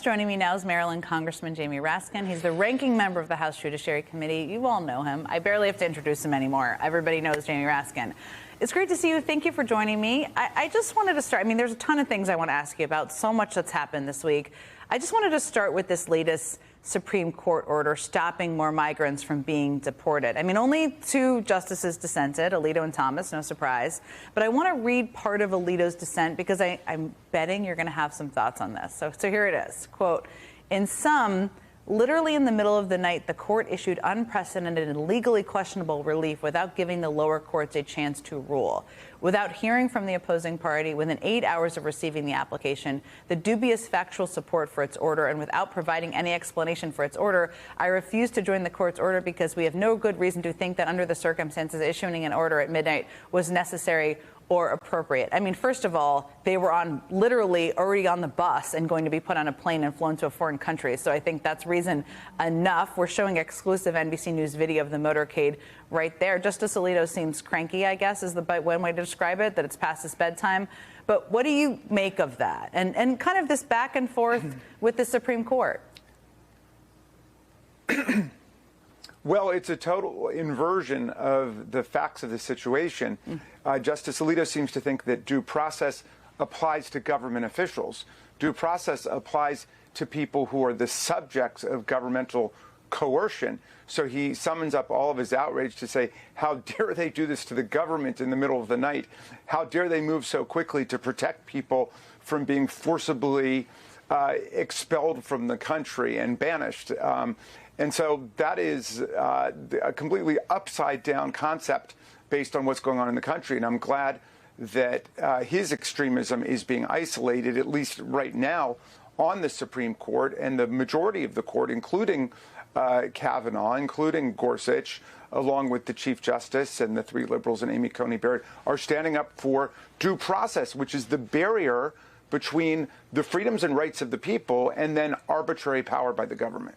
Joining me now is Maryland Congressman Jamie Raskin. He's the ranking member of the House Judiciary Committee. You all know him. I barely have to introduce him anymore. Everybody knows Jamie Raskin. It's great to see you. Thank you for joining me. I just wanted to start. I mean, there's a ton of things I want to ask you about, so much that's happened this week. I just wanted to start with this latest Supreme Court order stopping more migrants from being deported. I mean, only two justices dissented, Alito and Thomas, no surprise. But I want to read part of Alito's dissent because I'm betting you're going to have some thoughts on this. So here it is. Quote, in sum, literally in the middle of the night, the court issued unprecedented and legally questionable relief without giving the lower courts a chance to rule. Without hearing from the opposing party within 8 hours of receiving the application, the dubious factual support for its order, and without providing any explanation for its order, I refuse to join the court's order because we have no good reason to think that under the circumstances issuing an order at midnight was necessary or appropriate. I mean, first of all, they were literally already on the bus and going to be put on a plane and flown to a foreign country. So I think that's reason enough. We're showing exclusive NBC News video of the motorcade right there. Justice Alito seems cranky, I guess, is the one way to describe it, that it's past his bedtime. But what do you make of that? And kind of this back and forth with the Supreme Court? Well, it's a total inversion of the facts of the situation. Justice Alito seems to think that due process applies to government officials. Due process applies to people who are the subjects of governmental coercion. So he summons up all of his outrage to say, how dare they do this to the government in the middle of the night? How dare they move so quickly to protect people from being forcibly expelled from the country and banished? And so that is a completely upside down concept based on what's going on in the country. And I'm glad that his extremism is being isolated, at least right now, on the Supreme Court. And the majority of the court, including Kavanaugh, including Gorsuch, along with the Chief Justice and the three liberals and Amy Coney Barrett, are standing up for due process, which is the barrier between the freedoms and rights of the people and then arbitrary power by the government.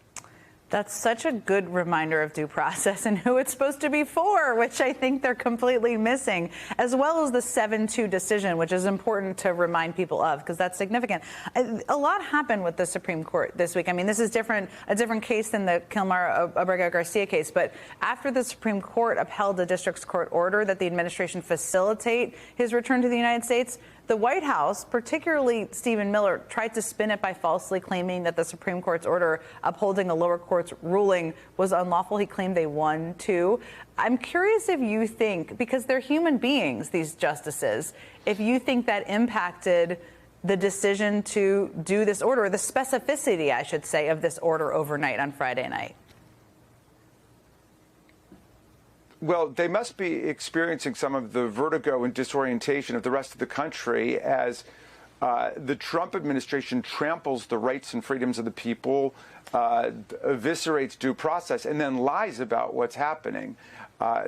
That's such a good reminder of due process and who it's supposed to be for, which I think they're completely missing, as well as the 7-2 decision, which is important to remind people of because that's significant. A lot happened with the Supreme Court this week. I mean, this is a different case than the Kilmar Abrego Garcia case. But after the Supreme Court upheld the district's court order that the administration facilitate his return to the United States, the White House, particularly Stephen Miller, tried to spin it by falsely claiming that the Supreme Court's order upholding a lower court's ruling was unlawful. He claimed they won, too. I'm curious if you think, because they're human beings, these justices, if you think that impacted the decision to do this order, or the specificity, I should say, of this order overnight on Friday night. Well, they must be experiencing some of the vertigo and disorientation of the rest of the country as the Trump administration tramples the rights and freedoms of the people, eviscerates due process, and then lies about what's happening.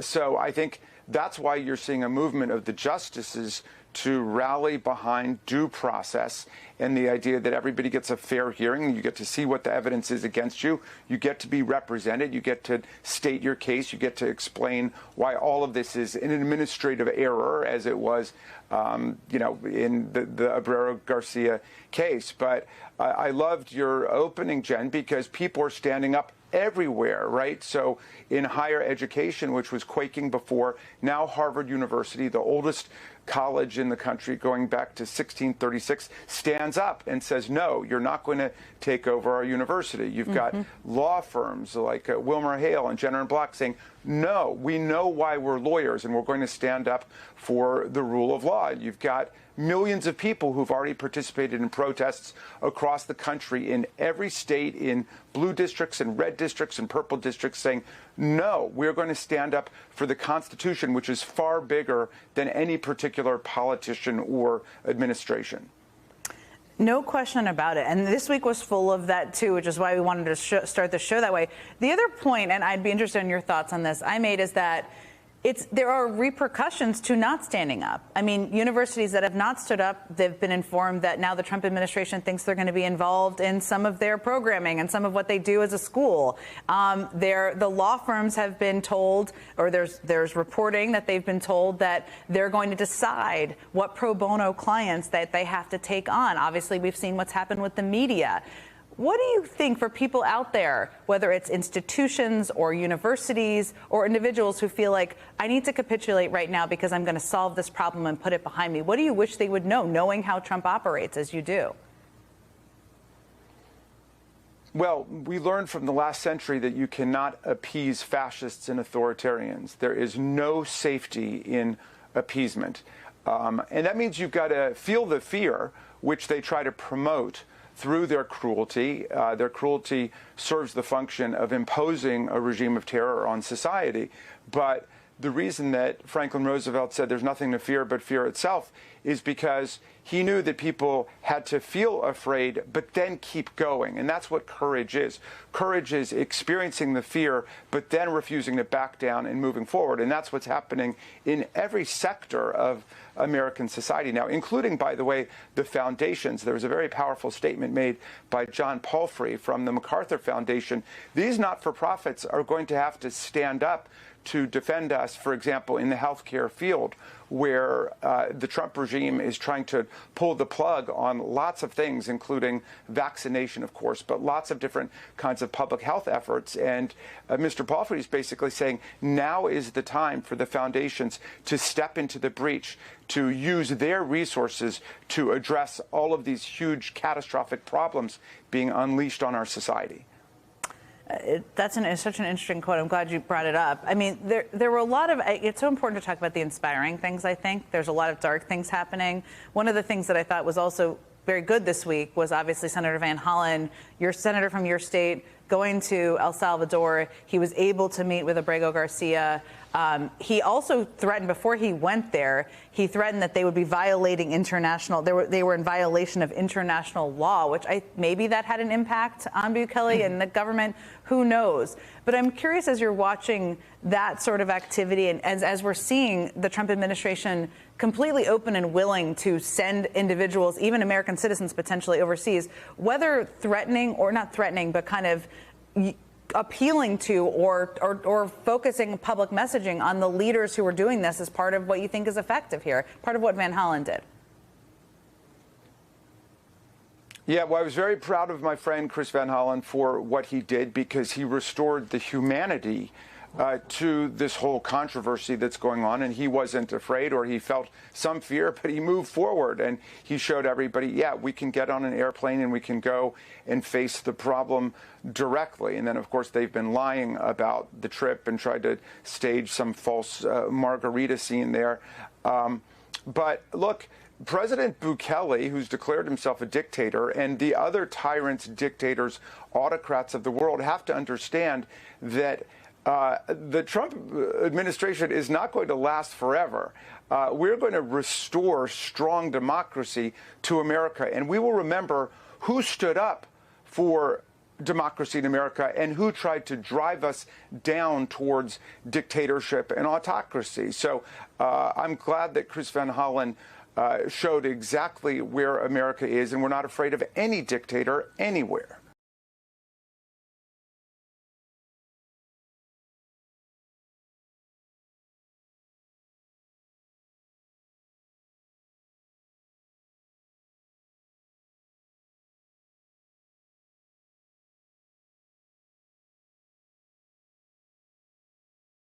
So I think that's why you're seeing a movement of the justices to rally behind due process and the idea that everybody gets a fair hearing. You get to see what the evidence is against you. You get to be represented. You get to state your case. You get to explain why all of this is an administrative error, as it was, in the Abrego Garcia case. But I loved your opening, Jen, because people are standing up everywhere, right? So in higher education, which was quaking before, now Harvard University, the oldest college in the country going back to 1636, stands up and says, no, you're not going to take over our university. You've got law firms like Wilmer Hale and Jenner and Block saying, no, we know why we're lawyers and we're going to stand up for the rule of law. You've got millions of people who've already participated in protests across the country in every state, in blue districts and red districts and purple districts, saying, no, we're going to stand up for the Constitution, which is far bigger than any particular politician or administration. No question about it. And this week was full of that, too, which is why we wanted to start the show that way. The other point, and I'd be interested in your thoughts on this, I made is that there are repercussions to not standing up. I mean, universities that have not stood up, they've been informed that now the Trump administration thinks they're going to be involved in some of their programming and some of what they do as a school. The law firms have been told, or there's reporting that they've been told that they're going to decide what pro bono clients that they have to take on. Obviously, we've seen what's happened with the media. What do you think for people out there, whether it's institutions or universities or individuals who feel like, I need to capitulate right now because I'm going to solve this problem and put it behind me? What do you wish they would know, knowing how Trump operates as you do? Well, we learned from the last century that you cannot appease fascists and authoritarians. There is no safety in appeasement. And that means you've got to feel the fear, which they try to promote through their cruelty. Their cruelty serves the function of imposing a regime of terror on society. But the reason that Franklin Roosevelt said there's nothing to fear but fear itself is because he knew that people had to feel afraid, but then keep going. And that's what courage is. Courage is experiencing the fear, but then refusing to back down and moving forward. And that's what's happening in every sector of American society now, including, by the way, the foundations. There was a very powerful statement made by John Palfrey from the MacArthur Foundation. These not-for-profits are going to have to stand up to defend us, for example, in the healthcare field, where the Trump regime is trying to pull the plug on lots of things, including vaccination, of course, but lots of different kinds of public health efforts. And Mr. Palfrey is basically saying now is the time for the foundations to step into the breach, to use their resources to address all of these huge catastrophic problems being unleashed on our society. That's such an interesting quote. I'm glad you brought it up. I mean, there were a lot of, it's so important to talk about the inspiring things, I think. There's a lot of dark things happening. One of the things that I thought was also very good this week was obviously Senator Van Hollen, your senator from your state, going to El Salvador. He was able to meet with Abrego Garcia. He also threatened, before he went there, he threatened that they would be violating international, they were in violation of international law, which maybe that had an impact on Bukele and the government, who knows. But I'm curious, as you're watching that sort of activity and as we're seeing the Trump administration completely open and willing to send individuals, even American citizens potentially overseas, whether threatening or not threatening, but kind of appealing to or focusing public messaging on the leaders who are doing this as part of what you think is effective here, part of what Van Hollen did. Yeah, well, I was very proud of my friend Chris Van Hollen for what he did, because he restored the humanity to this whole controversy that's going on, and he wasn't afraid, or he felt some fear, but he moved forward and he showed everybody, yeah, we can get on an airplane and we can go and face the problem directly. And then, of course, they've been lying about the trip and tried to stage some false margarita scene there. But look, President Bukele, who's declared himself a dictator, and the other tyrants, dictators, autocrats of the world have to understand that the Trump administration is not going to last forever. We're going to restore strong democracy to America, and we will remember who stood up for democracy in America and who tried to drive us down towards dictatorship and autocracy. So I'm glad that Chris Van Hollen showed exactly where America is, and we're not afraid of any dictator anywhere.